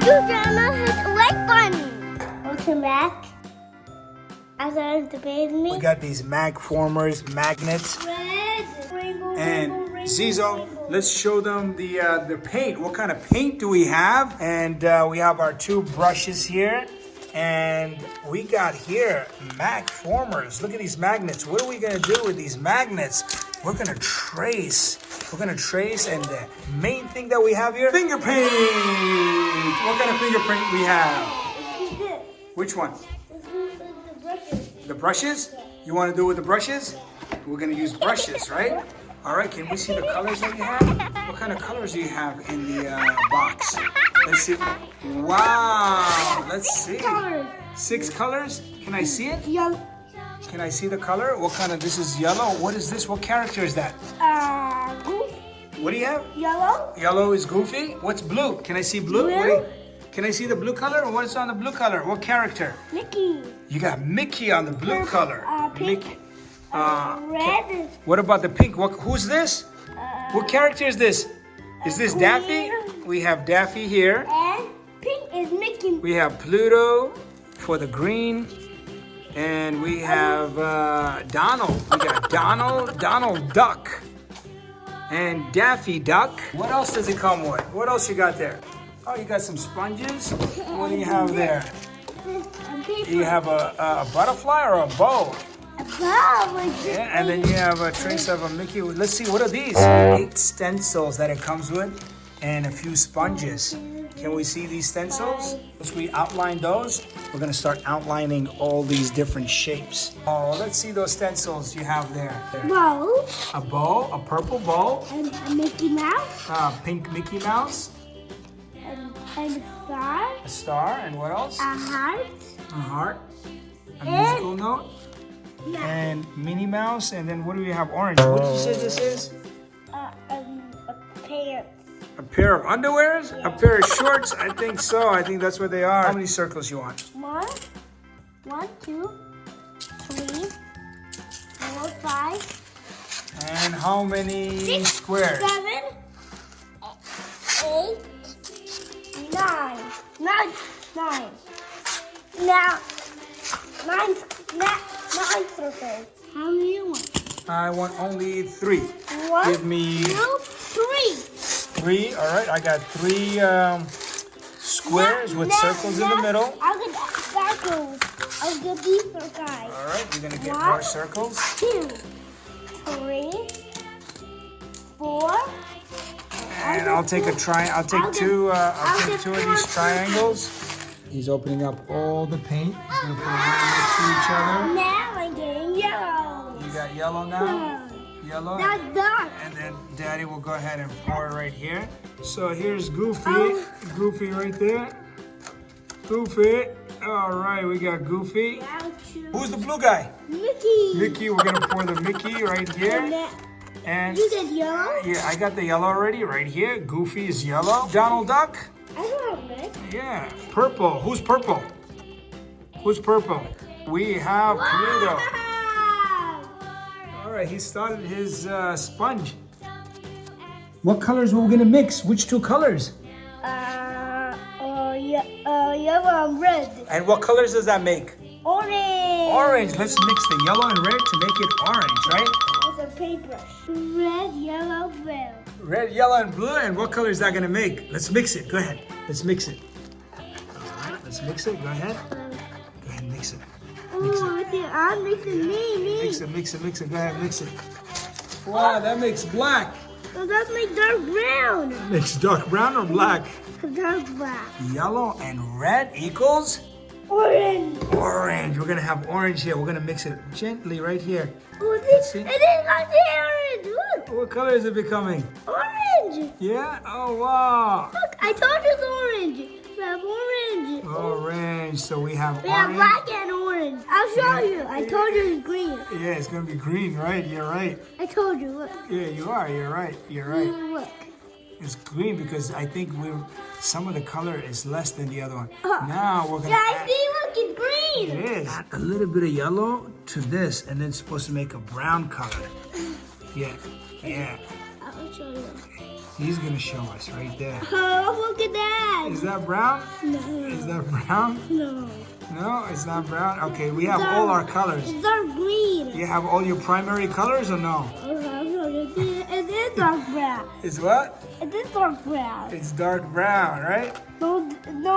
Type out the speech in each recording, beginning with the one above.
grandma has a white bunny. Welcome back. After the basement. We got these mag formers, magnets. Red, rainbow, And rainbow, rainbow, Zizzo, rainbow. let's show them the paint. What kind of paint do we have? And we have our two brushes here. And we got here mag formers. Look at these magnets. What are we gonna do with these magnets? We're gonna trace. We're gonna trace, and the main thing that we have here, finger paint. What kind of finger paint we have? Which one? The brushes. The brushes? You want to do it with the brushes? We're going to use brushes, right? All right, can we see the colors that you have? What kind of colors do you have in the box? Let's see. Wow, let's see. Colors. 6 colors? Can I see it? Yellow. Can I see the color? What kind of, this is yellow. What is this? What character is that? Goof. What do you have? Yellow. Yellow is Goofy. What's blue? Can I see blue? Blue. What do you- Can I see the blue color? What's on the blue color? What character? Mickey. You got Mickey on the blue color. Pink. Mickey. Red. What about the pink? Who's this? What character is this? Is this Daffy? Queen. We have Daffy here. And pink is Mickey. We have Pluto for the green. And we have Donald. We got Donald Duck. And Daffy Duck. What else does it come with? What else you got there? Oh, you got some sponges. What do you have there? You have a butterfly or a bow? Yeah, and then you have a trace of a Mickey. Let's see, what are these? 8 stencils that it comes with and a few sponges. Can we see these stencils? Once we outline those, we're gonna start outlining all these different shapes. Oh, let's see those stencils you have there. Bow. A bow, a purple bow, And a Mickey Mouse. a pink Mickey Mouse, And a star. a star, and what else? A heart. A heart, a And- musical note, and Minnie Mouse, and then what do we have? Orange. What did you say this is? A pear. A pair of underwears? A pair of shorts? I think so. I think that's what they are. How many circles you want? 1, 2, 3, 4, 5, And how many 6, squares? 7, 8, 9. 9. Now, 9 circles. How many you want? I want only 3. 1, Give me 2, 3. 3. All right, I got 3 squares with circles in the middle. I'll get circles. I'll get these circles. All right, you're gonna get 1, more circles. 2, 3, 4. And I'll take a I'll take two of these triangles. He's opening up all the paint. He's gonna put them right next to each other. Now I'm getting yellow. You got yellow now? Yellow. That's dark. And then Daddy will go ahead and pour it right here. So here's Goofy. Goofy right there. Goofy. All right, we got Goofy. Now choose Who's the blue guy? Mickey. Mickey. We're gonna pour the Mickey right here. And You get yellow? yeah, I got the yellow already right here. Goofy is yellow. Donald Duck. I don't have red. Yeah. Purple. Who's purple? Who's purple? We have Pluto. Wow. All right, he started his sponge. What colors were we gonna mix? Which 2 colors? Yellow and red. And what colors does that make? Orange. Orange. Let's mix the yellow and red to make it orange, right? With a paintbrush. Red, yellow, blue. Red, yellow, and blue. And what color is that gonna make? Let's mix it. Go ahead. Let's mix it. All right, let's mix it. Go ahead. Go ahead, mix it. Mix it. Oh, I'm mixing me. Mix it, mix it, mix it. Go ahead, mix it. Wow, that makes black. So that's make dark brown. Makes dark brown or black? Dark black. Yellow and red equals Orange. orange. We're gonna have orange here. We're gonna mix it gently right here. Oh, this, See? and then got the orange. Look, What color is it becoming? orange. Yeah? Oh, wow. Look, I told you it's orange. We have orange. Orange. So we have We have orange. black and orange. I'll show you. I told you it's green. Yeah, it's gonna be green, right? You're right. I told you. Look. Yeah, you are. You're right. You're right. Look. It's green because I think some of the color is less than the other one. Now we're gonna Guys, add, see, look, it's green. it is. Add a little bit of yellow to this, and then it's supposed to make a brown color. Yeah, yeah. I'll show you. He's gonna show us right there. Oh, look at that. Is that brown? No. Is that brown? No. No, it's not brown. Okay, we have all our colors. It's dark green. You have all your primary colors or no? It is dark brown. It's what? It is dark brown. It's dark brown, right? No,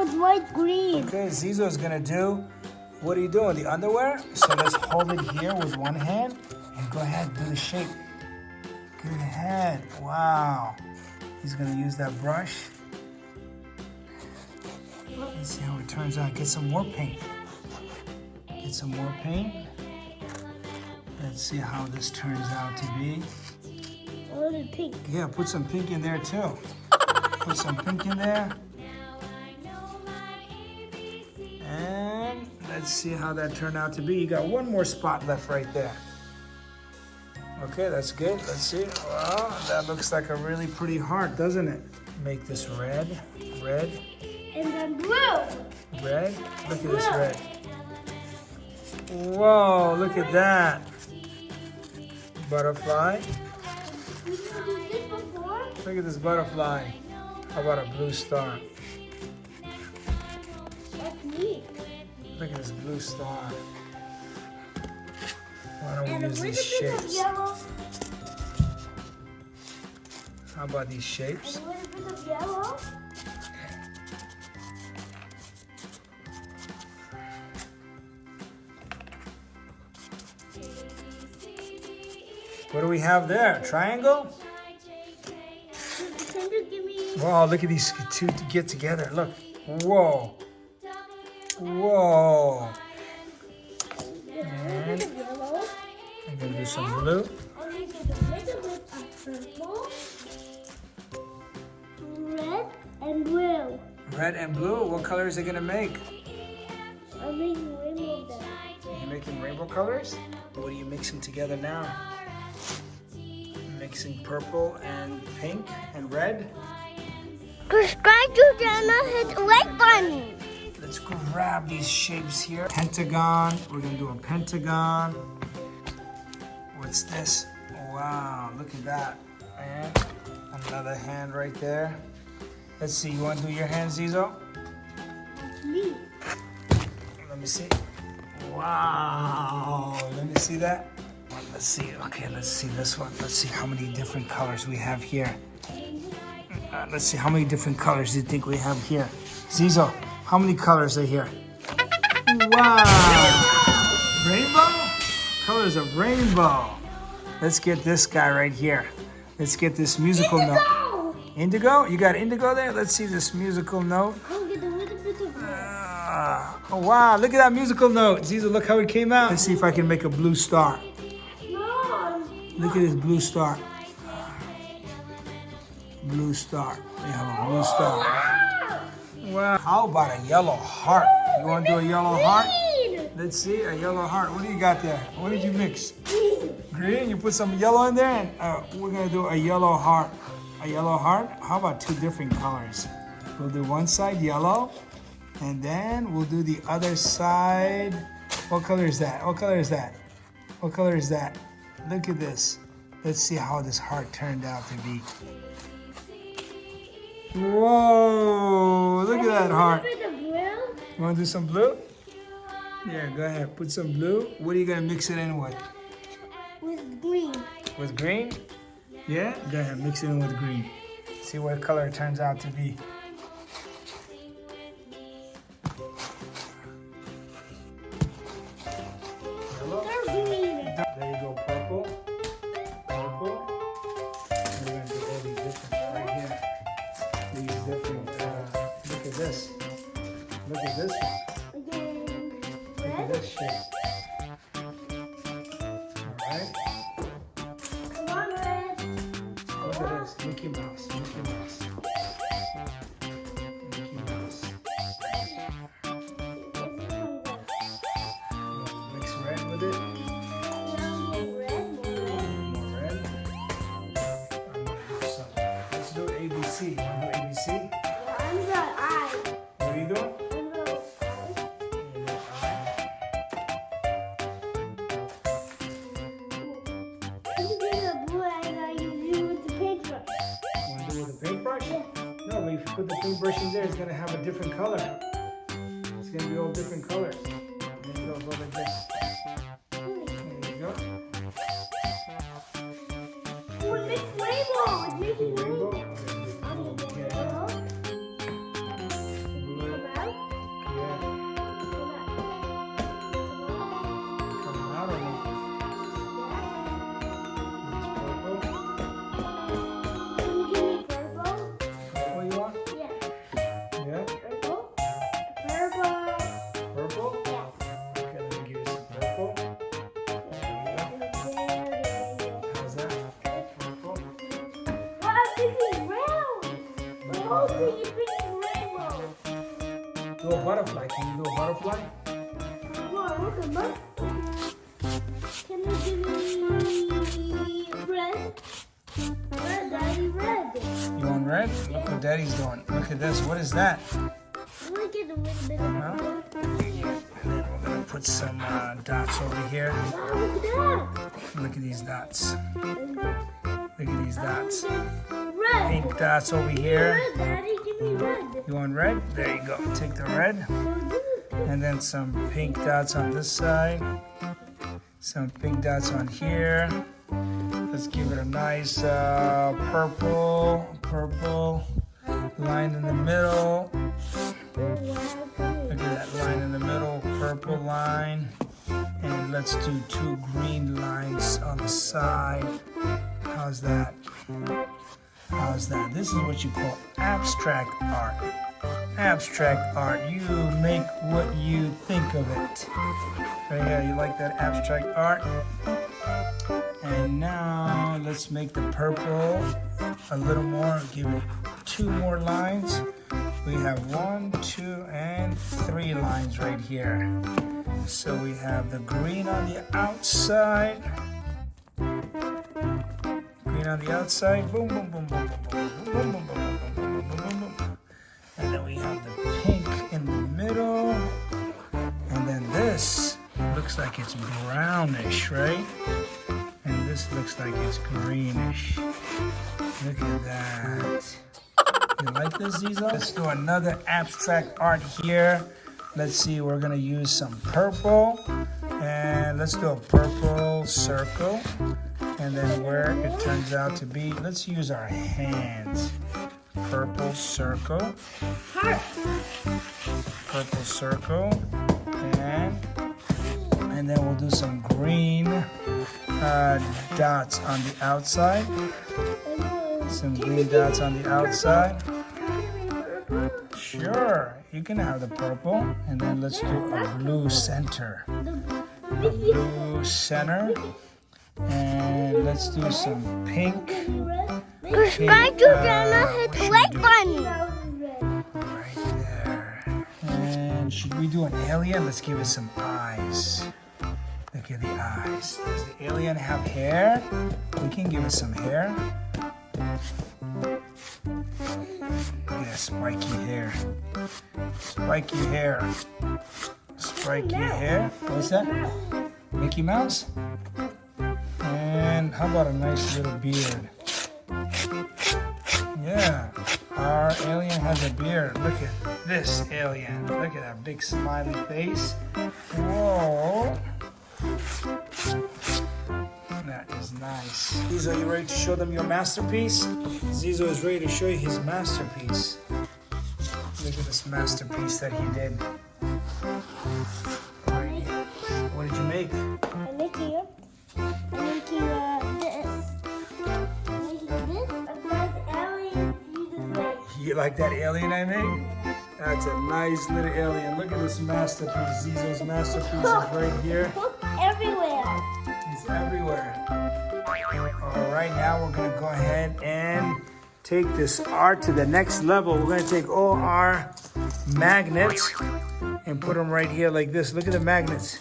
it's light green. Okay, Zizzo is gonna do. What are you doing? The underwear? So let's hold it here with one hand and go ahead, do the shape. Good ahead. Wow. He's gonna use that brush. Let's see how it turns out. Get some more paint. Get some more paint. Let's see how this turns out to be. A little pink. Yeah, put some pink in there too. Put some pink in there. And let's see how that turned out to be. You got one more spot left right there. Okay, that's good. Let's see. Wow, that looks like a really pretty heart, doesn't it? Make this red, red, And then blue. red. Look at this red. Whoa, look at that. Butterfly. Did you do this before? Look at this butterfly. How about a blue star? That's neat. Look at this blue star. Why don't And we a use little these bit of shapes? yellow. How about these shapes? A little bit of yellow. What do we have there? Triangle? Can you give me? Wow, look at these two to get together. Look. Whoa. Whoa. And Yellow. I'm going to do some blue. I'll make it a little bit of purple. Red and blue. Red and blue. What color is it going to make? I'm making rainbow then. You're making rainbow colors? What are you mixing together now? Mixing purple and pink and red. Subscribe to the channel, hit the like button. Let's grab these shapes here. Pentagon. We're going to do a pentagon. What's this? Wow, look at that. And another hand right there. Let's see. You want to do your hand, Zizzo? That's me. Let me see. Wow. Let me see that. Let's see. Okay, let's see this one. Let's see how many different colors we have here. Let's see how many different colors do you think we have here. Zizzo, how many colors are here? Wow. Rainbow? Colors of rainbow. Let's get this guy right here. Let's get this musical note. Indigo? You got indigo there? Let's see this musical note. I'll get a little bit of red. Oh, wow. Look at that musical note. Zizzo, look how it came out. Let's see if I can make a blue star. No. Look at this blue star. Blue star. We have a blue star. Wow. How about a yellow heart? You want to do a yellow heart? Let's see, a yellow heart. What do you got there? What did you mix? Green? You put some yellow in there? And we're going to do a yellow heart. A yellow heart? How about two different colors? We'll do one side yellow, and then we'll do the other side. What color is that? What color is that? What color is that? Look at this. Let's see how this heart turned out to be. Whoa, look at that heart. A little bit of blue. You want to do some blue? Yeah, go ahead. Put some blue. What are you going to mix it in with? With green. With green? Yeah? Go ahead. Mix it in with green. See what color it turns out to be. Yellow? They're green. There you go. Purple. Purple. And we're going to do all these different right here. These different. Look at this. Look at this one. Again. Look at Red. this shape. Alright. Come on, red. Look at this. Mickey Mouse. Mickey Mouse. Mickey Mouse. Mix red with it. More red. I'm gonna do some. Let's do ABC. You wanna do ABC? I'm the eye. What are you doing? I'm the eye. You get a blue eye that you do with the paintbrush. paintbrush in there is gonna have a different color. It's gonna be all different colors. There you go, go like this. There you go. Oh, it makes rainbow. It's making rainbow. Rainbow. Do a butterfly. Can you do a butterfly? Wow, look at that. Can you give me red? Red, Daddy, red. You want red? Look what Daddy's doing. Look at this. What is that? Look at a little bit of Huh? And then we're gonna put some dots over here. wow, look at that. Look at these dots. Look at these dots. Red. Pink dots over here. Red, Daddy, give me red. You want red? There you go. Take the red. And then some pink dots on this side. Some pink dots on here. Let's give it a nice purple line in the middle. Look at that line in the middle, purple line. And let's do 2 green lines on the side. How's that? How's that? This is what you call abstract art. Abstract art. You make what you think of it. Right here, you like that abstract art? And now let's make the purple a little more. Give it 2 more lines. We have 1, 2, and 3 lines right here. So we have the green on the outside. Green on the outside. Boom, boom, boom, boom, boom, boom, boom, boom, boom, boom, boom, boom, boom, boom. And then we have the pink in the middle. And then this looks like it's brownish, right? And this looks like it's greenish. Look at that. You like this, Zizzo? Let's do another abstract art here. Let's see, we're gonna use some purple. And let's do a purple circle. And then where it turns out to be, let's use our hands. Purple circle. Purple circle. And then we'll do some green dots on the outside. Some green dots on the outside. Sure, you can have the purple. And then let's do a blue center. A blue center. And let's do some pink. Subscribe to channel, hit the like button. Right there. And should we do an alien? Let's give it some eyes. Look at the eyes. Does the alien have hair? We can give it some hair. Look at that spiky hair. Spiky hair. Spiky hair. What's that? Mickey Mouse? And how about a nice little beard? Yeah, our alien has a beard. Look at this alien. Look at that big smiley face. Whoa. That is nice. Zizzo, are you ready to show them your masterpiece? Zizzo is ready to show you his masterpiece. Look at this masterpiece that he did. What did you make? I'm making this. I'm making this. A nice alien. You like that alien I made? That's a nice little alien. Look at this masterpiece. Zizzo's masterpiece is right here. Everywhere. It's everywhere. All right, now we're gonna go ahead and take this art to the next level. We're gonna take all our magnets and put them right here like this. Look at the magnets.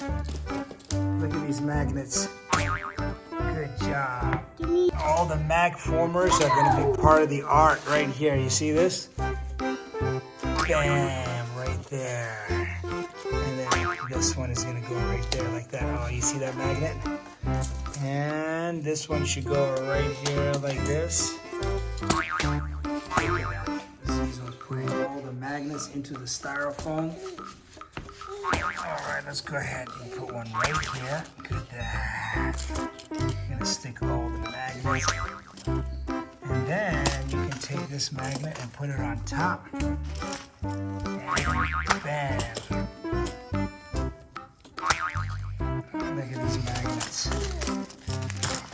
Look at these magnets. Good job. All the mag formers are gonna be part of the art right here. You see this? Bam, right there. And then this one is gonna go right there like that. Oh, you see that magnet? And this one should go right here like this. Zizzo's putting magnets into the styrofoam. All right, let's go ahead and put one right here. Look at that. I'm gonna stick all the magnets. And then you can take this magnet and put it on top. And bam. Look at these magnets.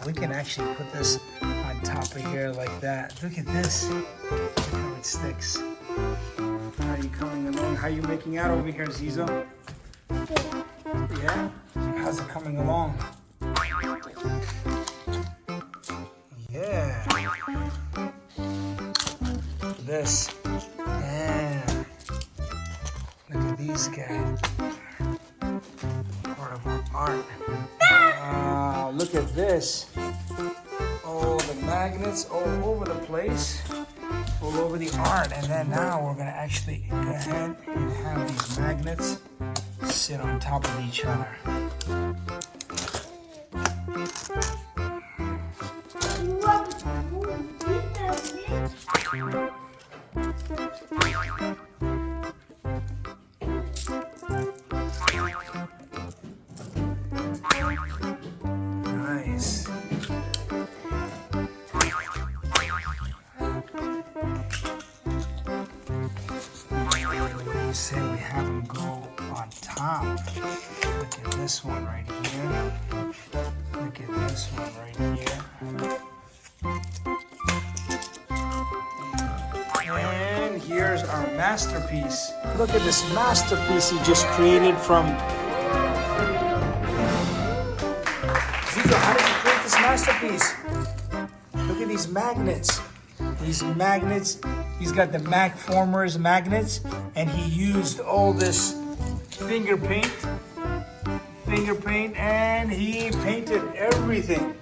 We can actually put this on top of here like that. Look at this. Look how it sticks. How are you coming along? How are you making out over here, Zizzo? Yeah? How's it coming along? Yeah. This. Yeah. Look at these guys. Part of our art. Look at this. Oh, the magnets all over the place. All over the art. And then now we're going to actually go ahead and have these magnets sit on top of each other. Nice. You say we have them go on top. Look at this one right here. Look at this one right here. And here's our masterpiece. Look at this masterpiece he just created from... Zizzo, how did you create this masterpiece? Look at these magnets. These magnets, he's got the Mac Formers magnets, and he used all this finger paint, and he painted everything.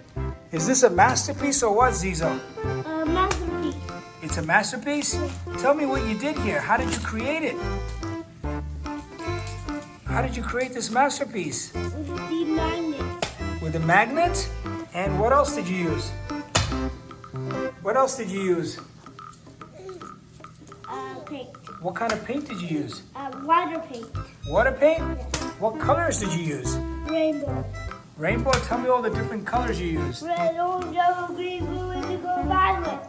Is this a masterpiece or what, Zizzo? A masterpiece. It's a masterpiece? Tell me what you did here. How did you create it? How did you create this masterpiece? With the magnets. With the magnets? And what else did you use? What else did you use? Paint. What kind of paint did you use? Water paint. Water paint? Yes. What colors did you use? Rainbow. Rainbow? Tell me all the different colors you used. Red, orange, yellow, green, blue, indigo, violet.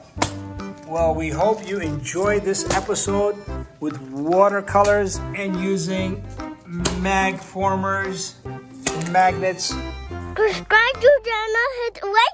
Well, we hope you enjoyed this episode with watercolors and using mag formers, magnets. Subscribe to the channel, hit like.